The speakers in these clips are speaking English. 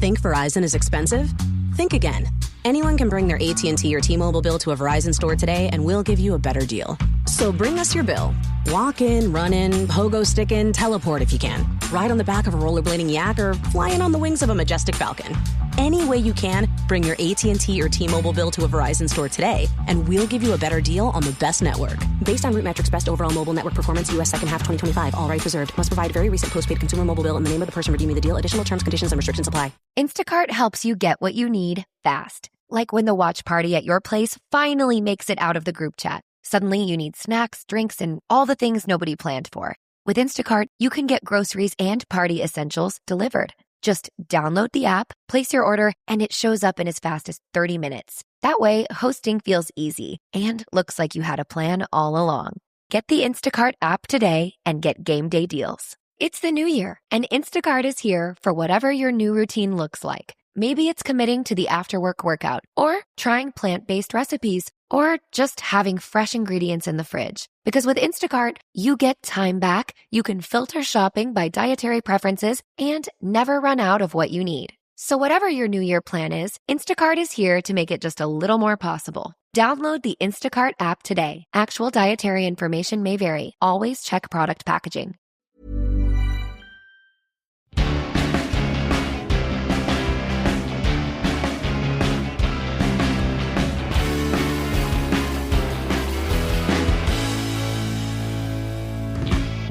Think Verizon is expensive? Think again. Anyone can bring their AT&T or T-Mobile bill to a Verizon store today and we'll give you a better deal. So bring us your bill. Walk in, run in, pogo stick in, teleport if you can. Ride on the back of a rollerblading yak or fly in on the wings of a majestic falcon. Any way you can, bring your AT&T or T-Mobile bill to a Verizon store today and we'll give you a better deal on the best network. Based on Root Metrics best overall mobile network performance, U.S. second half 2025. All rights reserved. Must provide very recent postpaid consumer mobile bill in the name of the person redeeming the deal. Additional terms, conditions, and restrictions apply. Instacart helps you get what you need fast. Like when the watch party at your place finally makes it out of the group chat. Suddenly you need snacks, drinks, and all the things nobody planned for. With Instacart, you can get groceries and party essentials delivered. Just download the app, place your order, and it shows up in as fast as 30 minutes. That way, hosting feels easy and looks like you had a plan all along. Get the Instacart app today and get game day deals. It's the new year, and Instacart is here for whatever your new routine looks like. Maybe it's committing to the after-work workout, or trying plant-based recipes, or just having fresh ingredients in the fridge. Because with Instacart, you get time back, you can filter shopping by dietary preferences, and never run out of what you need. So whatever your New Year plan is, Instacart is here to make it just a little more possible. Download the Instacart app today. Actual dietary information may vary. Always check product packaging.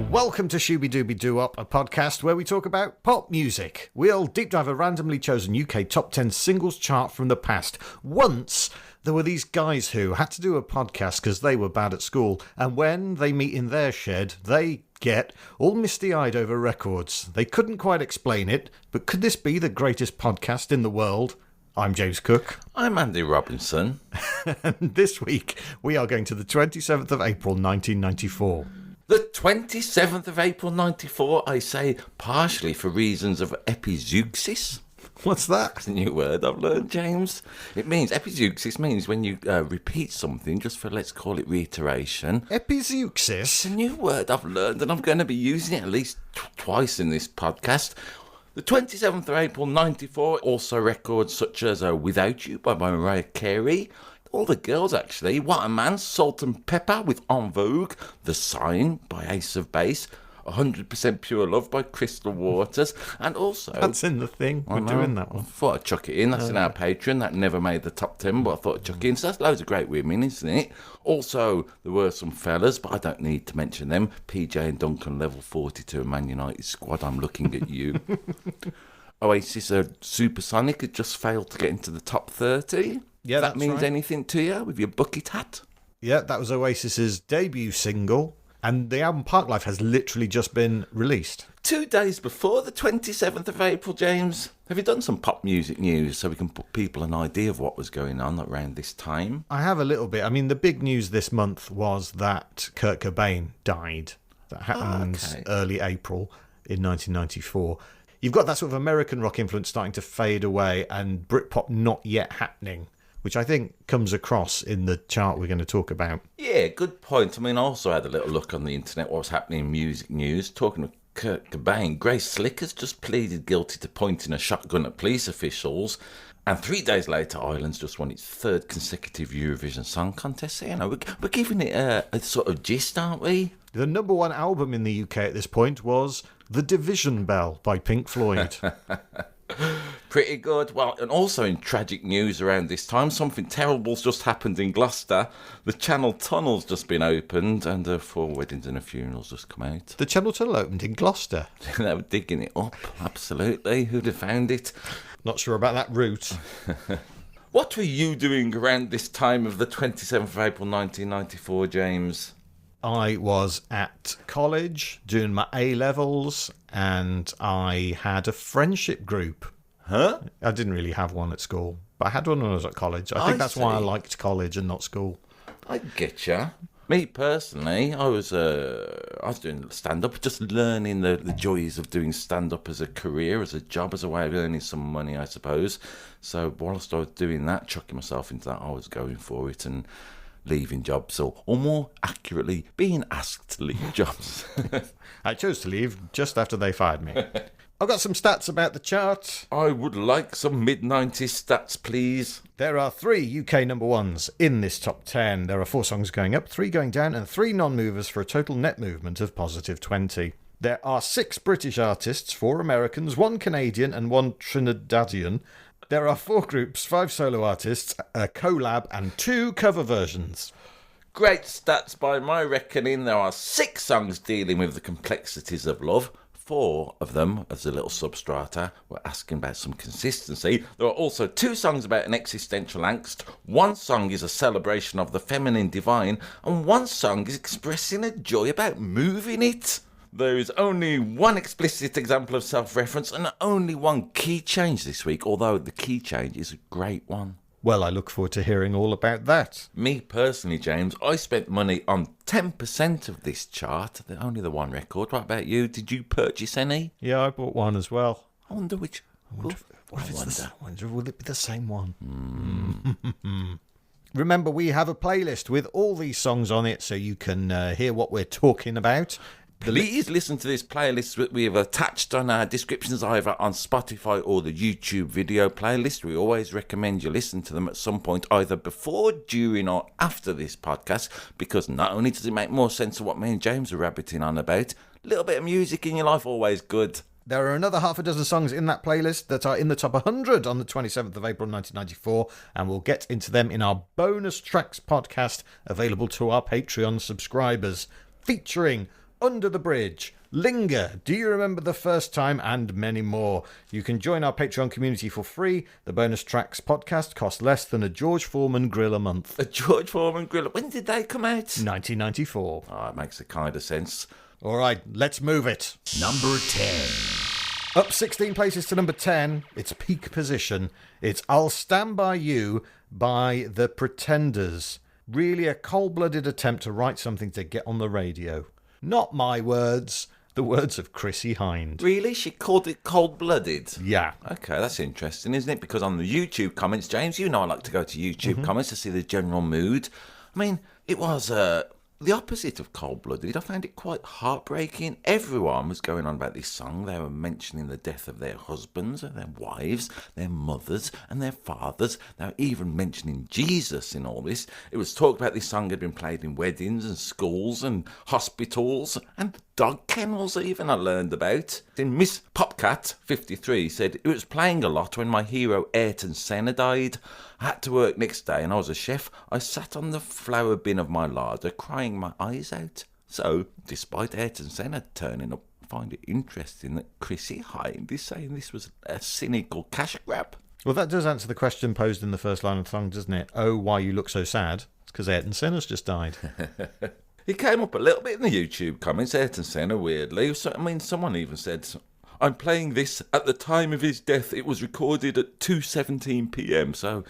Welcome to Shooby Dooby Doo-Up, a podcast where we talk about pop music. We'll deep dive a randomly chosen UK top 10 singles chart from the past. Once, there were these guys who had to do a podcast because they were bad at school, and when they meet in their shed, they get all misty-eyed over records. They couldn't quite explain it, but could this be the greatest podcast in the world? I'm James Cook. I'm Andy Robinson. And this week, we are going to the 27th of April, 1994. The 27th of April 94, I say partially for reasons of epizeuxis. What's that? That's a new word I've learned, James. It means, epizeuxis means when you repeat something just for, let's call it reiteration. Epizeuxis? It's a new word I've learned and I'm going to be using it at least twice in this podcast. The 27th of April 94, also records such as Without You by Mariah Carey. All the girls, actually. What a Man, Salt and Pepper with En Vogue, The Sign by Ace of Base, 100% Pure Love by Crystal Waters, and also... That's in the thing. We're doing that one. I thought I'd chuck it in. That's in our Patreon. That never made the top 10, but I thought I'd chuck it in. So that's loads of great women, isn't it? Also, there were some fellas, but I don't need to mention them. PJ and Duncan, Level 42, Man United squad. I'm looking at you. Oasis, Supersonic had just failed to get into the top 30. Yeah, that means right. Anything to you with your bucket hat? Yeah, that was Oasis's debut single, and the album Parklife has literally just been released. 2 days before the 27th of April, James. Have you done some pop music news so we can put people an idea of what was going on around this time? I have a little bit. I mean, the big news this month was that Kurt Cobain died. That happened early April in 1994. You've got that sort of American rock influence starting to fade away and Britpop not yet happening, which I think comes across in the chart we're going to talk about. Yeah, good point. I mean, I also had a little look on the internet what was happening in music news. Talking of Kurt Cobain, Grace Slick has just pleaded guilty to pointing a shotgun at police officials. And 3 days later, Ireland's just won its third consecutive Eurovision Song Contest. So, you know, we're giving it a sort of gist, aren't we? The number one album in the UK at this point was The Division Bell by Pink Floyd. Pretty good. Well, and also in tragic news around this time, something terrible's just happened in Gloucester. The Channel Tunnel's just been opened and 4 weddings and a funeral's just come out. The Channel Tunnel opened in Gloucester? They were digging it up, absolutely. Who'd have found it? Not sure about that route. What were you doing around this time of the 27th of April 1994, James? I was at college doing my A-levels and I had a friendship group. Huh? I didn't really have one at school, but I had one when I was at college. I think that's why I liked college and not school. I get you. Me personally, I was doing stand-up, just learning the joys of doing stand-up as a career, as a job, as a way of earning some money, I suppose. So whilst I was doing that, chucking myself into that, I was going for it and leaving jobs, or more accurately, being asked to leave jobs. I chose to leave just after they fired me. I've got some stats about the chart. I would like some mid-90s stats, please. There are 3 UK number ones in this top 10. There are 4 songs going up, 3 going down, and 3 non-movers for a total net movement of positive 20. There are 6 British artists, 4 Americans, 1 Canadian, and 1 Trinidadian. There are 4 groups, 5 solo artists, a collab, and 2 cover versions. Great stats by my reckoning. There are 6 songs dealing with the complexities of love. 4 of them, as a little substrata, were asking about some consistency. There are also 2 songs about an existential angst. 1 song is a celebration of the feminine divine, and 1 song is expressing a joy about moving it. There is only 1 explicit example of self-reference and only 1 key change this week, although the key change is a great one. Well, I look forward to hearing all about that. Me personally, James, I spent money on 10% of this chart. Only the 1 record. What about you? Did you purchase any? Yeah, I bought one as well. I wonder which... I wonder will it be the same one? Remember, we have a playlist with all these songs on it so you can hear what we're talking about. Please listen to this playlist that we have attached on our descriptions, either on Spotify or the YouTube video playlist. We always recommend you listen to them at some point, either before, during, or after this podcast, because not only does it make more sense of what me and James are rabbiting on about, a little bit of music in your life, always good. There are another half a dozen songs in that playlist that are in the top 100 on the 27th of April 1994, and we'll get into them in our bonus tracks podcast available to our Patreon subscribers, featuring Under the Bridge, Linger, Do You Remember the First Time, and many more. You can join our Patreon community for free. The bonus tracks podcast costs less than a George Foreman grill a month. A George Foreman grill? When did they come out? 1994. Oh, it makes a kind of sense. All right, let's move it. Number 10. Up 16 places to number 10, its peak position. It's I'll Stand By You by The Pretenders. Really a cold-blooded attempt to write something to get on the radio. Not my words, the words of Chrissie Hynde. Really? She called it cold-blooded? Yeah. Okay, that's interesting, isn't it? Because on the YouTube comments, James, you know I like to go to YouTube comments to see the general mood. I mean, it was the opposite of cold-blooded. I found it quite heartbreaking. Everyone was going on about this song. They were mentioning the death of their husbands, their wives, their mothers, and their fathers. They were even mentioning Jesus in all this. It was talked about this song had been played in weddings and schools and hospitals and dog kennels even, I learned about. Then Miss Popcat, 53, said, it was playing a lot when my hero Ayrton Senna died. I had to work next day and I was a chef. I sat on the flour bin of my larder crying my eyes out. So, despite Ayrton Senna turning up, I find it interesting that Chrissie Hynde is saying this was a cynical cash grab. Well, that does answer the question posed in the first line of the song, doesn't it? Oh, why you look so sad? It's because Ayrton Senna's just died. He came up a little bit in the YouTube comments, Ayrton Senna, weirdly. So, I mean, someone even said, I'm playing this at the time of his death. It was recorded at 2:17 p.m. So,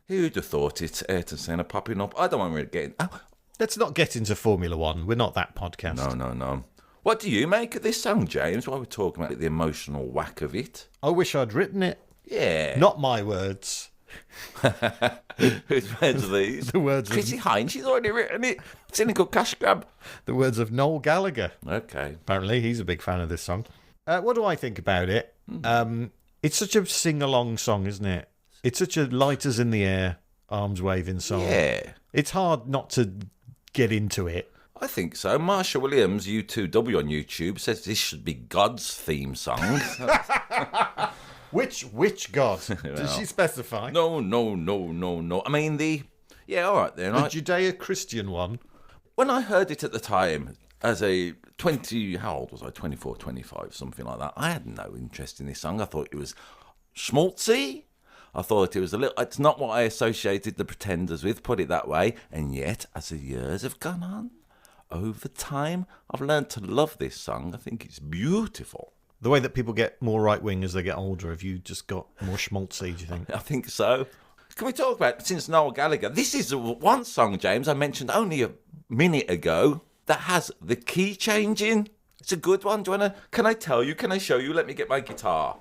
who'd have thought it, Ayrton Senna popping up? I don't want to get in. Oh. Let's not get into Formula One. We're not that podcast. No. What do you make of this song, James, while we're talking about the emotional whack of it? I wish I'd written it. Yeah. Not my words. Whose words are these? The words Chrissie Hynde, she's already written it. Cynical cash grab. The words of Noel Gallagher. Okay. Apparently, he's a big fan of this song. What do I think about it? It's such a sing-along song, isn't it? It's such a lighters in the air, arms waving song. Yeah. It's hard not to get into it. I think so. Marsha Williams, U2W on YouTube, says this should be God's theme song. Which God? Does she specify? No. I mean, yeah, all right then. The Judeo-Christian one. When I heard it at the time, as a 20, how old was I? 24, 25, something like that. I had no interest in this song. I thought it was schmaltzy. I thought it was it's not what I associated the Pretenders with, put it that way. And yet, as the years have gone on, over time, I've learned to love this song. I think it's beautiful. The way that people get more right-wing as they get older, have you just got more schmaltzy, do you think? I think so. Can we talk about, since Noel Gallagher, this is one song, James, I mentioned only a minute ago, that has the key change in. It's a good one. Can I tell you? Can I show you? Let me get my guitar.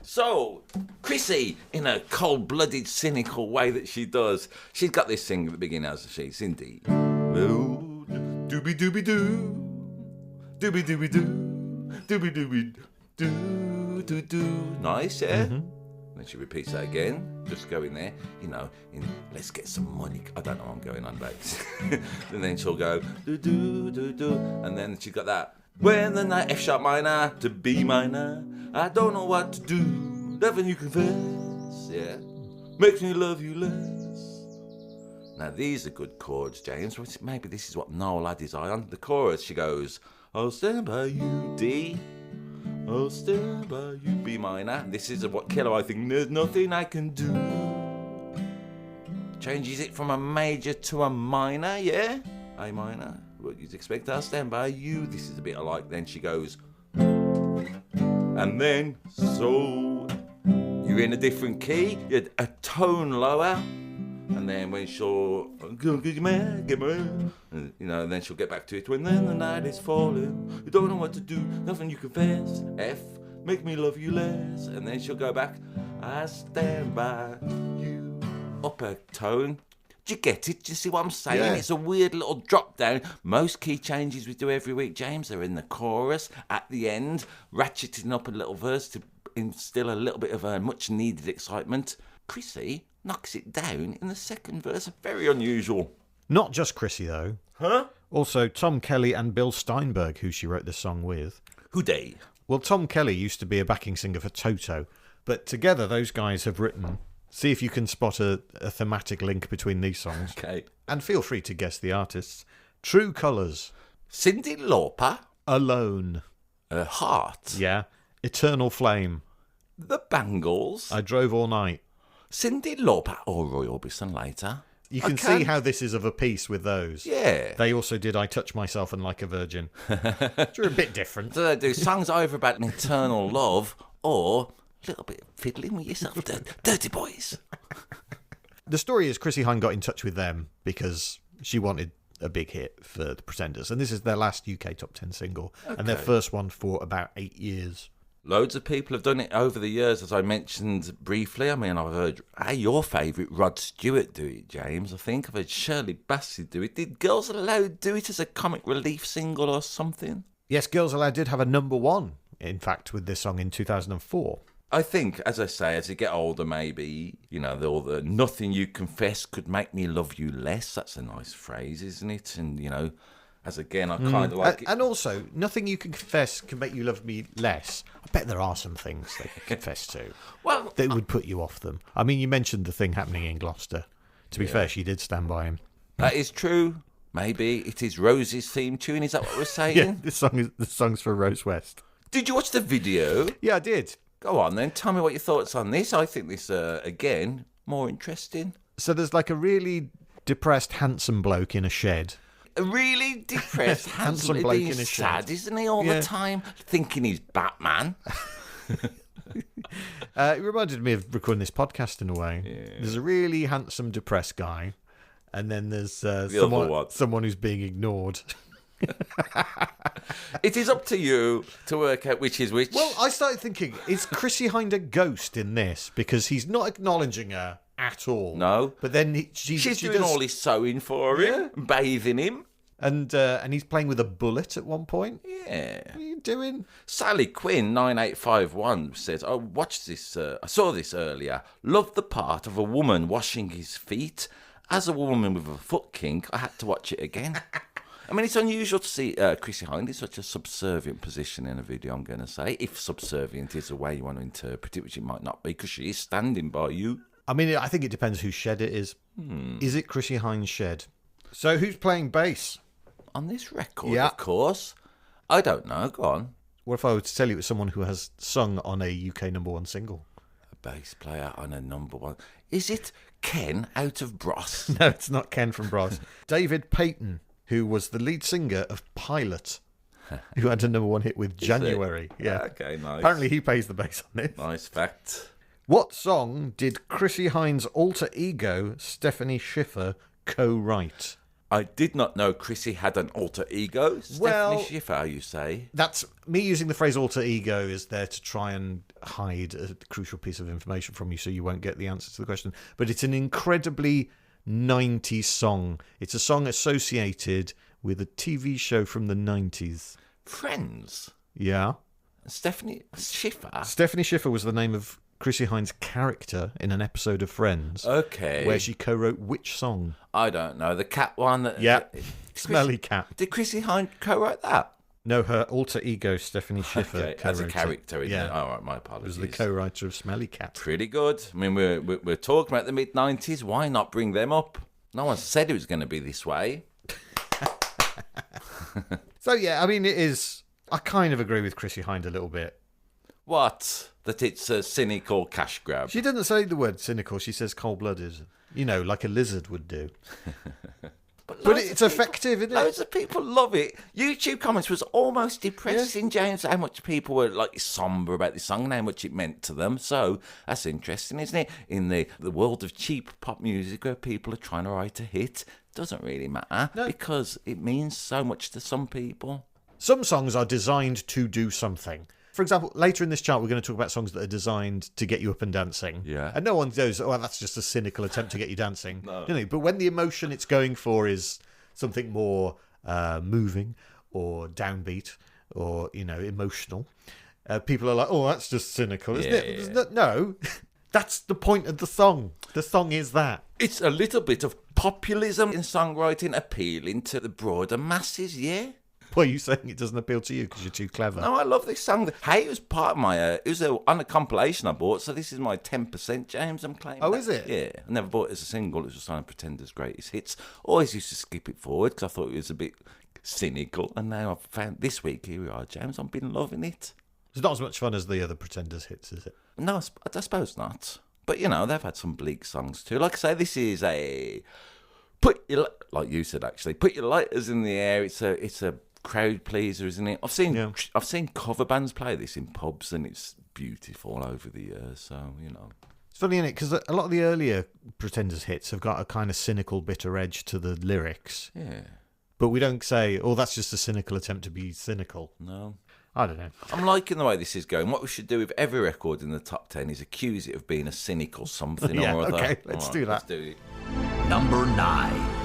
So, Chrissie, in a cold-blooded, cynical way that she does, she's got this thing at the beginning, as she's indeed. Oh, dooby-dooby-doo, dooby-dooby-doo, dooby-dooby-doo. do. Nice, yeah? Then she repeats that again. Just go in there, let's get some money. I don't know what I'm going on about. And then she'll go, do. And then she's got that. When the night F sharp minor to B minor, I don't know what to do. Nothing you confess, yeah. Makes me love you less. Now these are good chords, James. Maybe this is what Noel had his eye on. The chorus, she goes, I'll stand by you, D. I'll stand by you, B minor. This is what killer I think there's nothing I can do. Changes it from a major to a minor, yeah? A minor. What you'd expect, I'll stand by you. This is a bit alike. Then she goes, and then, so you're in a different key, you're a tone lower. And then when she'll get mad, and then she'll get back to it. When then the night is falling, you don't know what to do, nothing you confess. F, make me love you less. And then she'll go back, I stand by you. Upper tone. Do you get it? Do you see what I'm saying? Yeah. It's a weird little drop down. Most key changes we do every week, James, are in the chorus, at the end, ratcheting up a little verse to instill a little bit of a much needed excitement. Chrissy knocks it down in the second verse. Very unusual. Not just Chrissy, though. Huh? Also, Tom Kelly and Bill Steinberg, who she wrote this song with. Who they? Well, Tom Kelly used to be a backing singer for Toto, but together those guys have written... See if you can spot a thematic link between these songs. Okay. And feel free to guess the artists. True Colours. Cyndi Lauper. Alone. Heart. Yeah. Eternal Flame. The Bangles. I Drove All Night. Cyndi Lauper or Roy Orbison later. You can see how this is of a piece with those. Yeah. They also did I Touch Myself and Like a Virgin. Which are a bit different. So they do songs either about an eternal love or a little bit of fiddling with yourself, dirty boys. The story is Chrissie Hynde got in touch with them because she wanted a big hit for the Pretenders. And this is their last UK Top 10 single. Okay. And their first one for about 8 years. Loads of people have done it over the years, as I mentioned briefly. I mean, I've heard your favourite Rod Stewart do it, James. I think I've heard Shirley Bassey do it. Did Girls Aloud do it as a comic relief single or something? Yes, Girls Aloud did have a number one, in fact, with this song in 2004. I think, as I say, as you get older, maybe, the nothing you confess could make me love you less. That's a nice phrase, isn't it? And, as again, I kind of like it. And also, nothing you can confess can make you love me less. I bet there are some things they can confess to that would put you off them. I mean, you mentioned the thing happening in Gloucester. To be fair, she did stand by him. That is true. Maybe it is Rose's theme tune. Is that what we're saying? Yeah, the song's for Rose West. Did you watch the video? Yeah, I did. Go on then, tell me what your thoughts on this. I think this, again, more interesting. So there's like a really depressed, handsome bloke in a shed. A really depressed, handsome bloke in a shed. Isn't he, all the time? Thinking he's Batman. It reminded me of recording this podcast in a way. Yeah. There's a really handsome, depressed guy, and then there's someone who's being ignored. It is up to you to work out which is which. Well, I started thinking, is Chrissie Hynde a ghost in this? Because he's not acknowledging her at all. No. But then she's doing all his sewing for him, bathing him. And he's playing with a bullet at one point. Yeah. What are you doing? Sally Quinn, 9851, says, oh, watch this. I saw this earlier. Love the part of a woman washing his feet. As a woman with a foot kink, I had to watch it again. I mean, it's unusual to see Chrissie Hynde in such a subservient position in a video, I'm going to say. If subservient is the way you want to interpret it, which it might not be, because she is standing by you. I mean, I think it depends whose shed it is. Is it Chrissie Hynde's shed? So who's playing bass? On this record, of course. I don't know. Go on. What if I were to tell you it was someone who has sung on a UK number one single? A bass player on a number one. Is it Ken out of Bros? No, it's not Ken from Bros. David Payton, who was the lead singer of Pilot, who had a number one hit with January. Yeah. Okay, nice. Apparently he plays the bass on it. Nice fact. What song did Chrissie Hynde's alter ego, Stephanie Schiffer, co-write? I did not know Chrissie had an alter ego. Stephanie Schiffer, you say? That's me using the phrase alter ego is there to try and hide a crucial piece of information from you so you won't get the answer to the question. But it's an incredibly 90s song. It's a song associated with a TV show from the 90s. Friends? Yeah. Stephanie Schiffer? Stephanie Schiffer was the name of Chrissy Hynde's character in an episode of Friends. Okay. Where she co-wrote which song? I don't know. The cat one? Yeah. Smelly Cat. Did Chrissy Hynde co-write that? No, her alter ego, Stephanie Schiffer. Okay, as a character. Yeah. All right, my apologies. Was the co-writer of Smelly Cat. Pretty good. I mean, we're talking about the mid-90s. Why not bring them up? No one said it was going to be this way. So, yeah, I mean, it is... I kind of agree with Chrissy Hynde a little bit. What? That it's a cynical cash grab. She doesn't say the word cynical. She says cold-blooded. You know, like a lizard would do. But it's effective, isn't it? Loads of people love it. YouTube comments was almost depressing, James, how much people were like somber about this song and how much it meant to them. So that's interesting, isn't it? In the world of cheap pop music where people are trying to write a hit, doesn't really matter because it means so much to some people. Some songs are designed to do something. For example, later in this chart, we're going to talk about songs that are designed to get you up and dancing. Yeah. And no one goes, oh, that's just a cynical attempt to get you dancing. No. You know, but when the emotion it's going for is something more moving or downbeat or, you know, emotional, people are like, oh, that's just cynical, isn't it? Yeah. No, that's the point of the song. The song is that. It's a little bit of populism in songwriting appealing to the broader masses, yeah? Well, you saying it doesn't appeal to you because you're too clever? No, I love this song. Hey, it was part of my... it was on a compilation I bought, so this is my 10%, James, I'm claiming. Oh, is it? Yeah. I never bought it as a single. It was just on Pretender's Greatest Hits. Always used to skip it forward because I thought it was a bit cynical. And now I've found... This week, here we are, James. I've been loving it. It's not as much fun as the other Pretenders hits, is it? No, I suppose not. But, you know, they've had some bleak songs too. Like I say, this is a... Like you said, actually, put your lighters in the air. It's a crowd pleaser, isn't it? I've seen cover bands play this in pubs, and it's beautiful over the years. So you know, it's funny, isn't it? Because a lot of the earlier Pretenders hits have got a kind of cynical, bitter edge to the lyrics. Yeah, but we don't say, "Oh, that's just a cynical attempt to be cynical." No, I don't know. I'm liking the way this is going. What we should do with every record in the top 10 is accuse it of being a cynical something or other. Okay, let's do that. Let's do it. Number 9.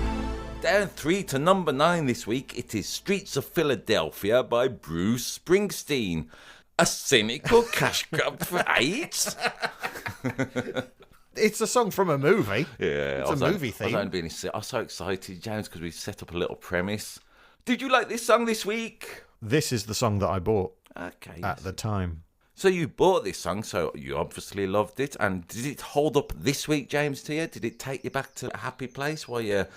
Down 3 to number 9 this week, it is Streets of Philadelphia by Bruce Springsteen. A cynical cash grab for AIDS? It's a song from a movie. Yeah. It's a movie theme. I was so excited, James, because we set up a little premise. Did you like this song this week? This is the song that I bought at the time. So you bought this song, so you obviously loved it. And did it hold up this week, James, to you? Did it take you back to a happy place while you're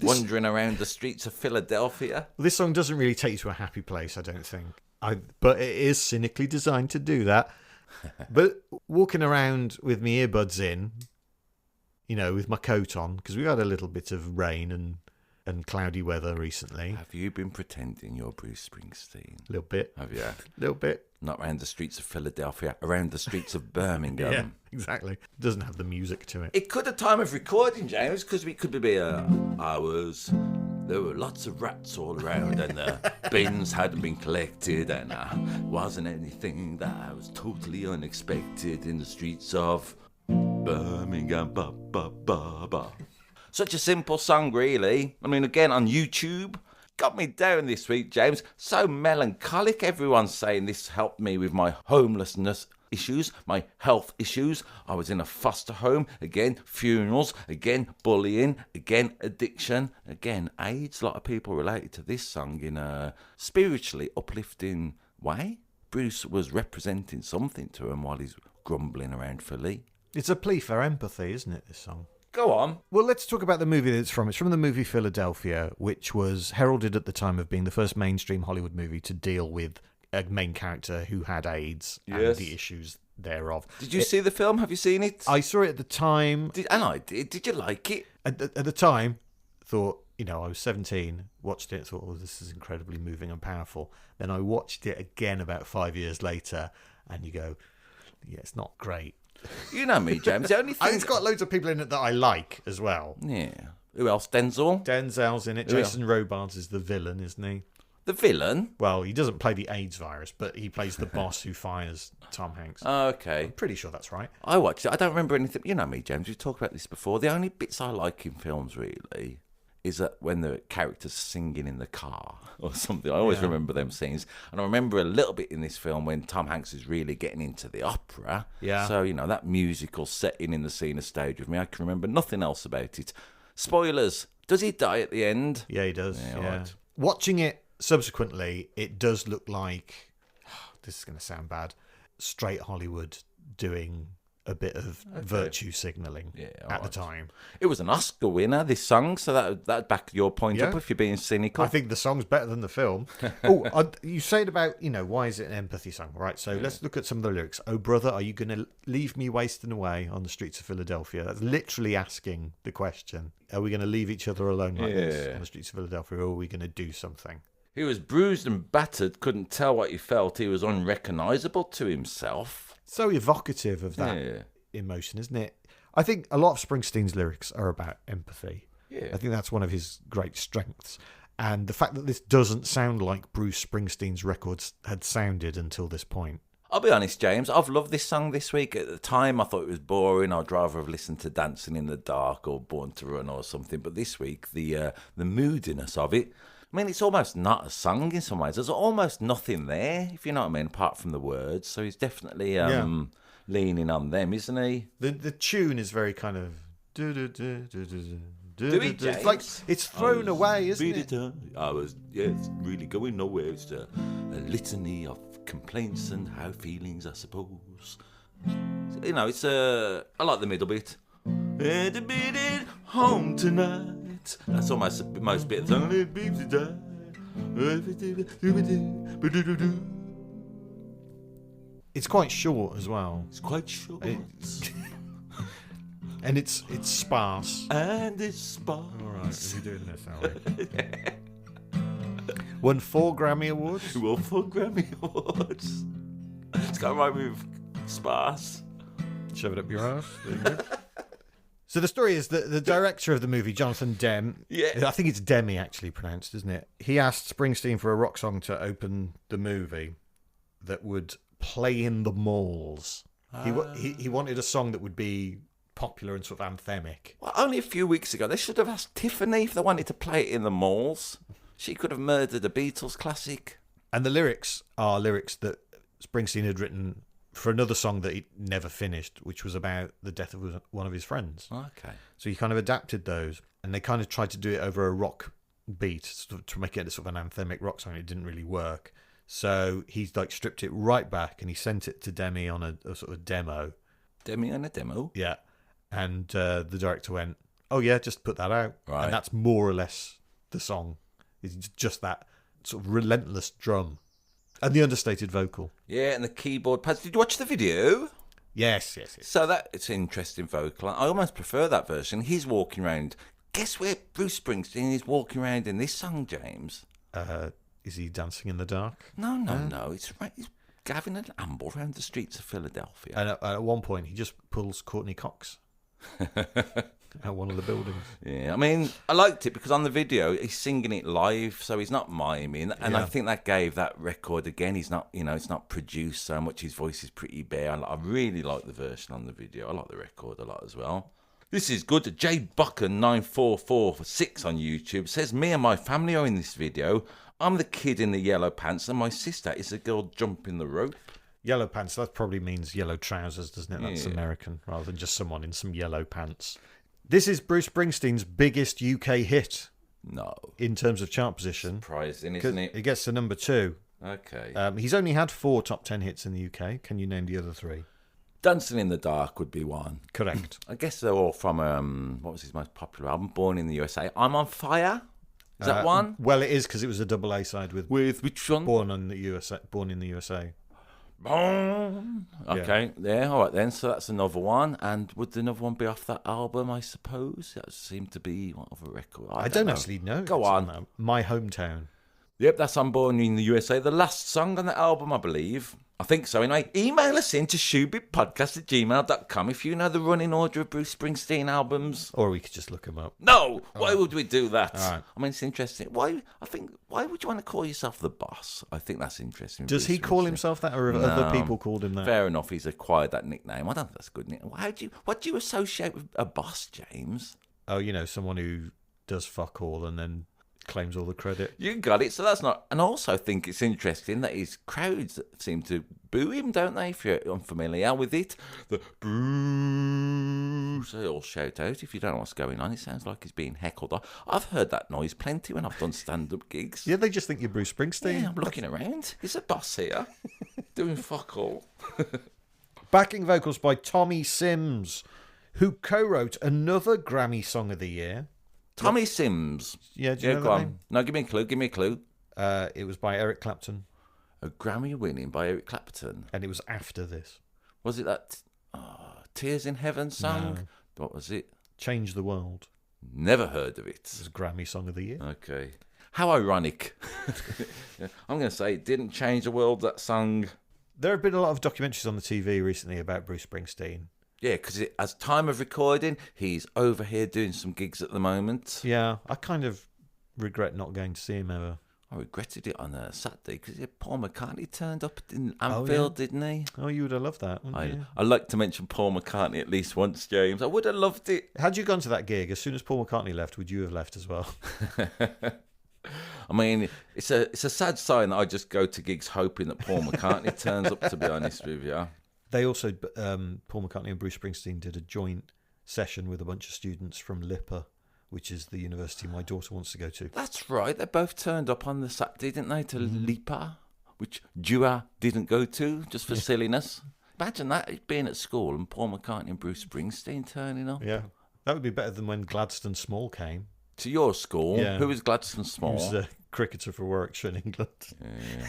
wandering around the streets of Philadelphia? This song doesn't really take you to a happy place, I don't think. But it is cynically designed to do that. But walking around with my earbuds in, you know, with my coat on, because we had a little bit of rain and cloudy weather recently. Have you been pretending you're Bruce Springsteen? A little bit. Have you? A little bit. Not around the streets of Philadelphia, around the streets of Birmingham. Yeah, exactly. It doesn't have the music to it. It could have time of recording, James, because we could be there were lots of rats all around and the bins hadn't been collected and wasn't anything that was totally unexpected in the streets of Birmingham. Ba, ba, ba, ba. Such a simple song, really. I mean, again, on YouTube, got me down this week, James. So melancholic. Everyone's saying this helped me with my homelessness issues, my health issues. I was in a foster home. Again, funerals. Again, bullying. Again, addiction. Again, AIDS. A lot of people related to this song in a spiritually uplifting way. Bruce was representing something to him while he's grumbling around Philly. It's a plea for empathy, isn't it, this song? Go on. Well, let's talk about the movie that it's from. It's from the movie Philadelphia, which was heralded at the time of being the first mainstream Hollywood movie to deal with a main character who had AIDS and the issues thereof. Did you see the film? Have you seen it? I saw it at the time. I did. Did you like it? At the time, thought, you know, I was 17, watched it, thought, oh, this is incredibly moving and powerful. Then I watched it again about 5 years later, and you go, yeah, it's not great. You know me, James. The only thing... It's got loads of people in it that I like as well. Yeah. Who else? Denzel? Denzel's in it. Jason Robards is the villain, isn't he? The villain? Well, he doesn't play the AIDS virus, but he plays the boss who fires Tom Hanks. Oh, okay. I'm pretty sure that's right. I watched it. I don't remember anything. You know me, James. We've talked about this before. The only bits I like in films, really, is that when the character's singing in the car or something. I always remember them scenes. And I remember a little bit in this film when Tom Hanks is really getting into the opera. Yeah. So, that musical setting in the scene of stage with me, I can remember nothing else about it. Spoilers. Does he die at the end? Yeah, he does. Yeah. Right. Watching it subsequently, it does look like, this is going to sound bad, straight Hollywood doing a bit of virtue signalling at the time. It was an Oscar winner, this song, so that back your point up if you're being cynical. I think the song's better than the film. You said about, why is it an empathy song, right? So let's look at some of the lyrics. Oh, brother, are you going to leave me wasting away on the streets of Philadelphia? That's literally asking the question. Are we going to leave each other alone like this on the streets of Philadelphia, or are we going to do something? He was bruised and battered, couldn't tell what he felt. He was unrecognisable to himself. So evocative of that emotion, isn't it? I think a lot of Springsteen's lyrics are about empathy. Yeah. I think that's one of his great strengths. And the fact that this doesn't sound like Bruce Springsteen's records had sounded until this point. I'll be honest, James, I've loved this song this week. At the time, I thought it was boring. I'd rather have listened to Dancing in the Dark or Born to Run or something. But this week, the moodiness of it, I mean, it's almost not a song in some ways. There's almost nothing there, if you know what I mean, apart from the words. So he's definitely leaning on them, isn't he? The tune is very kind of... It's like it's thrown away, isn't it? It's really going nowhere. It's a litany of complaints and how feelings, I suppose. It's I like the middle bit. And a bit at home tonight. That's almost the most bit of the song. It's quite short as well. It's quite short. And it's sparse. And it's sparse. All right, we're doing this, aren't we? Won 4 Grammy Awards. Won 4 Grammy Awards. It's got right with sparse. Shove it up your ass. There you go. So the story is that the director of the movie, Jonathan Demme, I think it's Demme actually pronounced, isn't it? He asked Springsteen for a rock song to open the movie that would play in the malls. He wanted a song that would be popular and sort of anthemic. Well, only a few weeks ago, they should have asked Tiffany if they wanted to play it in the malls. She could have murdered a Beatles classic. And the lyrics are lyrics that Springsteen had written for another song that he never finished, which was about the death of one of his friends. Okay. So he kind of adapted those, and they kind of tried to do it over a rock beat to make it sort of an anthemic rock song. It didn't really work. So he's stripped it right back, and he sent it to Demme on a sort of demo. Demme on a demo? Yeah. And the director went, oh yeah, just put that out. Right. And that's more or less the song. It's just that sort of relentless drum. And the understated vocal. Yeah, and the keyboard pads. Did you watch the video? Yes. So it's an interesting vocal. I almost prefer that version. He's walking around. Guess where Bruce Springsteen is walking around in this song, James? Is he dancing in the dark? No. It's right. He's having an amble around the streets of Philadelphia. And at one point, he just pulls Courtney Cox out one of the buildings. Yeah, I mean, I liked it because on the video he's singing it live, so he's not miming, and I think that gave that record again. He's not, it's not produced so much. His voice is pretty bare. I really like the version on the video. I like the record a lot as well. This is good. J Bucken 9446 on YouTube says, me and my family are in this video. I'm the kid in the yellow pants, and my sister is the girl jumping the rope. Yellow pants, that probably means yellow trousers, doesn't it? That's American, rather than just someone in some yellow pants. This is Bruce Springsteen's biggest UK hit. No. In terms of chart position. Surprising, isn't it? It gets to number 2. Okay. He's only had 4 top 10 hits in the UK. Can you name the other 3? Dancing in the Dark would be one. Correct. I guess they're all from, what was his most popular album? Born in the USA. I'm on Fire? Is that one? Well, it is, because it was a double A side with which one? Born in the USA. Okay, all right then. So that's another one. And would another one be off that album, I suppose? That seemed to be one of a record. I don't actually know. Go on. My Hometown. Yep, that's on Born in the USA. The last song on the album, I believe. I think so. Anyway, email us in to shoobypodcast@gmail.com if you know the running order of Bruce Springsteen albums. Or we could just look them up. No! Why would we do that? All right. I mean, it's interesting. Why would you want to call yourself the boss? I think that's interesting. Does he call himself that, or have other people called him that? Fair enough. He's acquired that nickname. I don't think that's a good nickname. What do you associate with a boss, James? Oh, someone who does fuck all and then claims all the credit. You got it. So that's not... And I also think it's interesting that his crowds seem to boo him, don't they? If you're unfamiliar with it. The boo. So they all shout out. If you don't know what's going on, it sounds like he's being heckled. I've heard that noise plenty when I've done stand-up gigs. Yeah, they just think you're Bruce Springsteen. Yeah, I'm looking around. He's a boss here. Doing fuck all. Backing vocals by Tommy Sims, who co-wrote another Grammy Song of the Year. Tommy Sims. Yeah, do you know go that on. name? No, give me a clue. It was by Eric Clapton. A Grammy winning by Eric Clapton. And it was after this. Was it that Tears in Heaven song? No. What was it? Change the World. Never heard of it. It was Grammy Song of the Year. Okay. How ironic. I'm going to say it didn't change the world, that song. There have been a lot of documentaries on the TV recently about Bruce Springsteen. Yeah, because as time of recording, he's over here doing some gigs at the moment. Yeah, I kind of regret not going to see him ever. I regretted it on a Saturday because Paul McCartney turned up in Anfield, didn't he? Oh, you would have loved that, wouldn't you? I like to mention Paul McCartney at least once, James. I would have loved it. Had you gone to that gig, as soon as Paul McCartney left, would you have left as well? I mean, it's a sad sign that I just go to gigs hoping that Paul McCartney turns up, to be honest with you. They also, Paul McCartney and Bruce Springsteen did a joint session with a bunch of students from LIPA, which is the university my daughter wants to go to. That's right. They both turned up on the Saturday, didn't they, to LIPA, which Dua didn't go to, just for silliness. Imagine that, being at school and Paul McCartney and Bruce Springsteen turning up. Yeah, that would be better than when Gladstone Small came. To your school? Yeah. Who was Gladstone Small? He was a cricketer for Warwickshire in England. Yeah.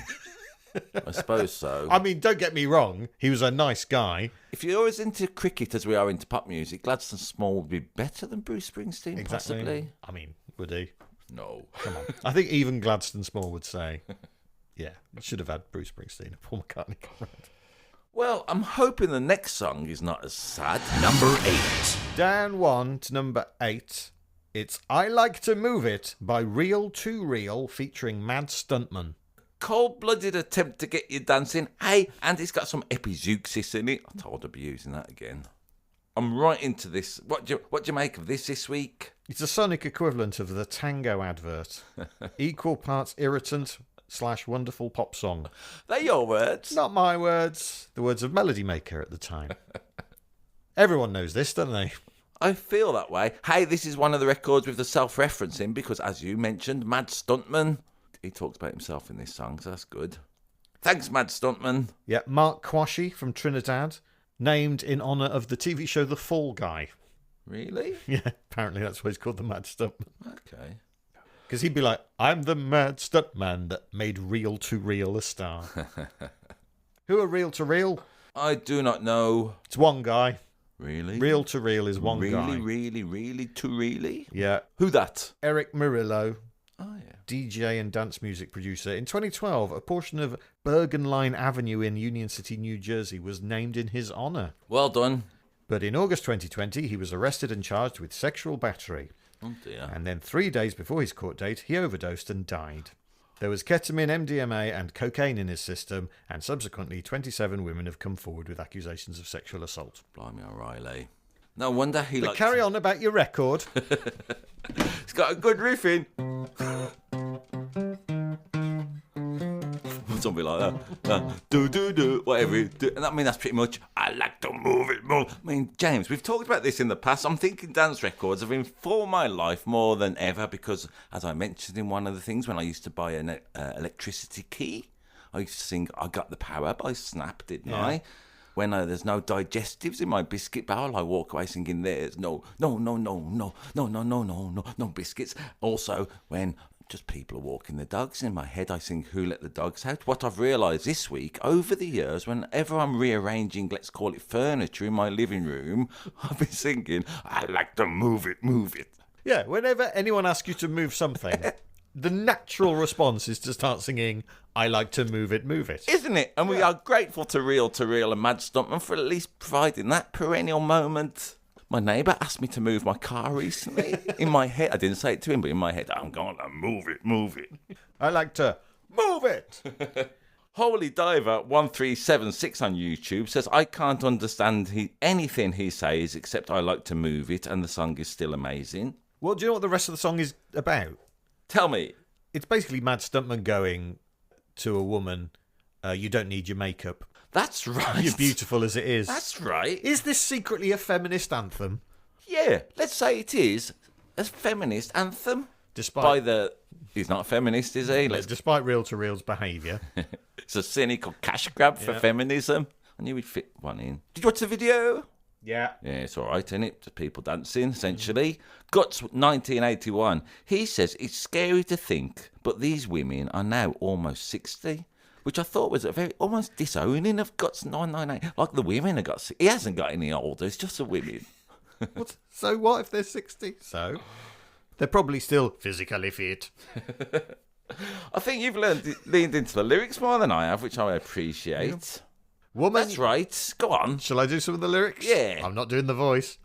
I suppose so. I mean, don't get me wrong. He was a nice guy. If you're as into cricket as we are into pop music, Gladstone Small would be better than Bruce Springsteen, possibly. I mean, would he? No. Come on. I think even Gladstone Small would say, yeah, should have had Bruce Springsteen and Paul McCartney come round. Well, I'm hoping the next song is not as sad. Number 8. Down one to number 8. It's I Like to Move It by Real to Real featuring Mad Stuntman. Cold-blooded attempt to get you dancing. Hey, and it's got some epizeuxis in it. I told her to be using that again. I'm right into this. What do you make of this week? It's a sonic equivalent of the Tango advert. Equal parts irritant / wonderful pop song. They're your words. Not my words. The words of Melody Maker at the time. Everyone knows this, don't they? I feel that way. Hey, this is one of the records with the self-referencing because, as you mentioned, Mad Stuntman, he talks about himself in this song, so that's good. Thanks, Mad Stuntman. Yeah, Mark Quashie from Trinidad, named in honour of the TV show The Fall Guy. Really? Yeah, apparently that's why he's called the Mad Stuntman. Okay. Because he'd be like, I'm the Mad Stuntman that made Real to Real a star. Who are Real to Real? I do not know. It's one guy. Really? Real to Real is one guy. Really to really? Yeah. Who that? Eric Murillo. Oh, yeah. DJ and dance music producer. In 2012, a portion of Bergen Line Avenue in Union City, New Jersey was named in his honour. Well done. But in August 2020, he was arrested and charged with sexual battery. Oh, dear. And then 3 days before his court date, he overdosed and died. There was ketamine, MDMA and cocaine in his system, and subsequently 27 women have come forward with accusations of sexual assault. Blimey, O'Reilly. No wonder he But likes... carry on about your record. It's got a good riff in. Something like that. Do, whatever you do. And that's pretty much, I like to move it more. I mean, James, we've talked about this in the past. I'm thinking dance records have informed my life more than ever because, as I mentioned in one of the things, when I used to buy an electricity key, I used to sing I Got the Power by Snap, didn't I? When there's no digestives in my biscuit bowl, I walk away singing there's no biscuits. Also, when just people are walking the dogs, in my head I sing Who Let the Dogs Out. What I've realised this week, over the years, whenever I'm rearranging, let's call it furniture in my living room, I've been singing, I like to move it. Yeah, whenever anyone asks you to move something, the natural response is to start singing, I like to move it. Isn't it? And we are grateful to Real and Mad Stuntman for at least providing that perennial moment. My neighbour asked me to move my car recently. In my head, I didn't say it to him, but in my head, I'm going to move it. I like to move it. Holy Diver 1376 on YouTube says, I can't understand anything he says except I like to move it, and the song is still amazing. Well, do you know what the rest of the song is about? Tell me. It's basically Mad Stuntman going to a woman, you don't need your makeup. That's right. You're beautiful as it is. That's right. Is this secretly a feminist anthem? Yeah, let's say it is a feminist anthem. He's not a feminist, is he? Despite reel-to-reel's behaviour. It's a cynical cash grab for feminism. I knew we'd fit one in. Did you watch the video? Yeah. Yeah, it's all right, isn't it? Just people dancing, essentially. Guts 1981. He says it's scary to think, but these women are now almost 60, which I thought was a very almost disowning of Guts 998. Like the women have got. He hasn't got any older. It's just the women. So what if they're 60? So they're probably still physically fit. I think you've leaned into the lyrics more than I have, which I appreciate. Yeah. Woman, that's right. Go on. Shall I do some of the lyrics? Yeah. I'm not doing the voice.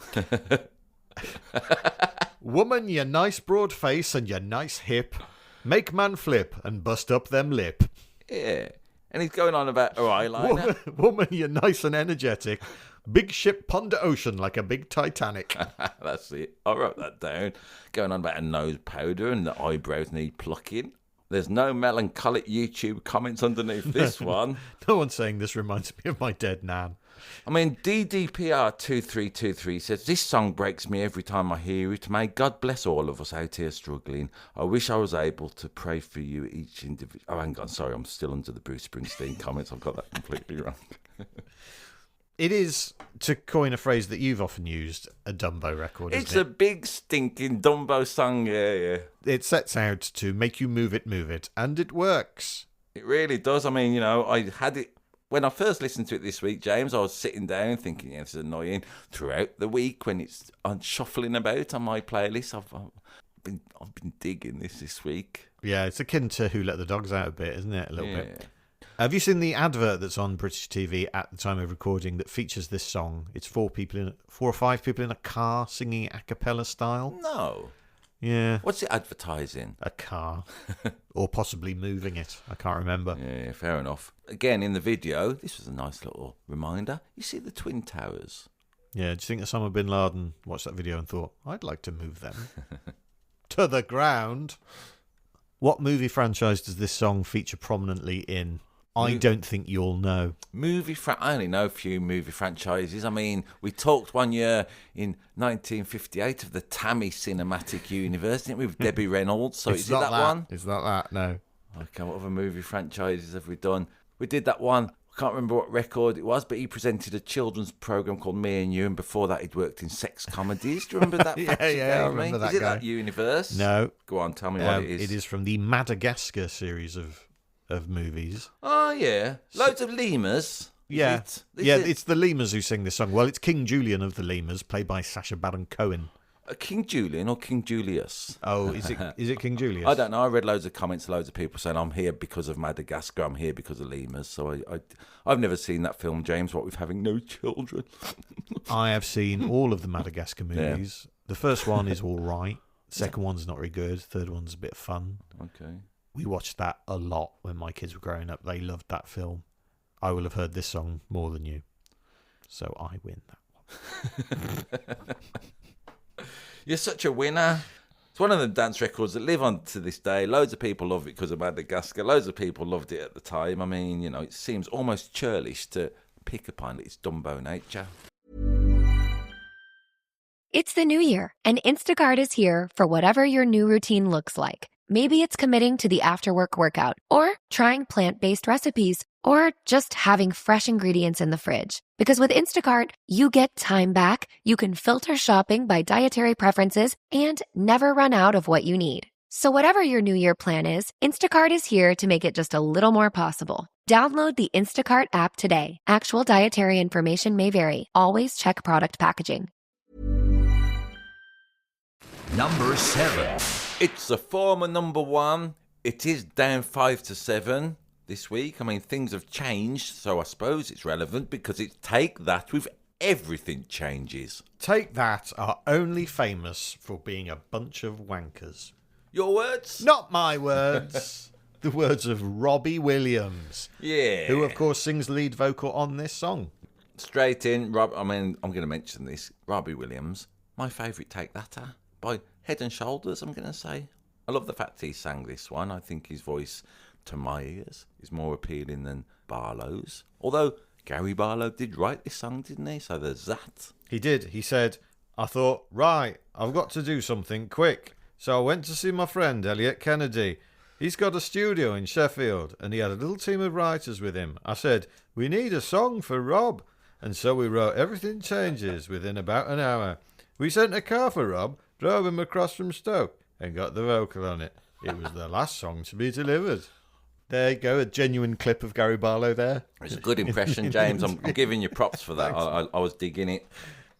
Woman, your nice broad face and your nice hip make man flip and bust up them lip. Yeah. And he's going on about her eyeliner. Woman, you're nice and energetic. Big ship ponder ocean like a big Titanic. That's it. I wrote that down. Going on about a nose powder and the eyebrows need plucking. There's no melancholic YouTube comments underneath this one. No one's saying this reminds me of my dead nan. I mean, DDPR2323 says, this song breaks me every time I hear it. May God bless all of us out here struggling. I wish I was able to pray for you each individual. Oh, hang on, sorry, I'm still under the Bruce Springsteen comments. I've got that completely wrong. It is, to coin a phrase that you've often used, a Dumbo record, isn't it? It's a big stinking Dumbo song, yeah. It sets out to make you move it, and it works. It really does. I mean, I had it, when I first listened to it this week, James, I was sitting down thinking, this is annoying. Throughout the week, when it's shuffling about on my playlist, I've been digging this week. Yeah, it's akin to Who Let the Dogs Out a bit, isn't it? A little bit. Have you seen the advert that's on British TV at the time of recording that features this song? It's 4 or 5 people in a car singing a cappella style. No. Yeah. What's it advertising? A car. Or possibly moving it. I can't remember. Yeah, fair enough. Again, in the video, this was a nice little reminder. You see the Twin Towers? Yeah, do you think Osama bin Laden watched that video and thought, I'd like to move them to the ground? What movie franchise does this song feature prominently in? I don't think you'll know. I only know a few movie franchises. I mean, we talked one year in 1958 of the Tammy Cinematic Universe, didn't we, with Debbie Reynolds? So is it that one? It's not that, no. Okay, what other movie franchises have we done? We did that one. I can't remember what record it was, but he presented a children's program called Me and You, and before that he'd worked in sex comedies. Do you remember that? Yeah, I remember that Is it guy. that universe? No. Go on, tell me what it is. It is from the Madagascar series of movies. Oh, yeah. Loads of lemurs. Yeah. It's the lemurs who sing this song. Well, it's King Julian of the lemurs, played by Sacha Baron Cohen. King Julian or King Julius? Oh, is it King Julius? I don't know. I read loads of comments, loads of people saying, I'm here because of Madagascar, I'm here because of lemurs. So I've never seen that film, James, what with having no children. I have seen all of the Madagascar movies. Yeah. The first one is all right. The second one's not very good. Third one's a bit of fun. Okay. We watched that a lot when my kids were growing up. They loved that film. I will have heard this song more than you. So I win that one. You're such a winner. It's one of the dance records that live on to this day. Loads of people love it because of Madagascar. Loads of people loved it at the time. I mean, it seems almost churlish to pick upon its Dumbo nature. It's the new year, and Instacart is here for whatever your new routine looks like. Maybe it's committing to the after-work workout, or trying plant-based recipes, or just having fresh ingredients in the fridge. Because with Instacart, you get time back, you can filter shopping by dietary preferences, and never run out of what you need. So whatever your New Year plan is, Instacart is here to make it just a little more possible. Download the Instacart app today. Actual dietary information may vary. Always check product packaging. Number 7. It's the former number 1. It is down 5 to 7 this week. I mean, things have changed, so I suppose it's relevant because it's Take That with Everything Changes. Take That are only famous for being a bunch of wankers. Your words? Not my words. The words of Robbie Williams. Yeah. Who, of course, sings lead vocal on this song. Straight in, I'm going to mention this. Robbie Williams, my favourite Take That-er. by Head and Shoulders, I'm going to say. I love the fact he sang this one. I think his voice, to my ears, is more appealing than Barlow's. Although Gary Barlow did write this song, didn't he? So there's that. He did. He said, I thought, right, I've got to do something quick. So I went to see my friend Elliot Kennedy. He's got a studio in Sheffield, and he had a little team of writers with him. I said, we need a song for Rob. And so we wrote Everything Changes within about an hour. We sent a car for Rob, drove him across from Stoke, and got the vocal on it. It was the last song to be delivered. There you go, a genuine clip of Gary Barlow there. It's a good impression, James. I'm giving you props for that. I was digging it.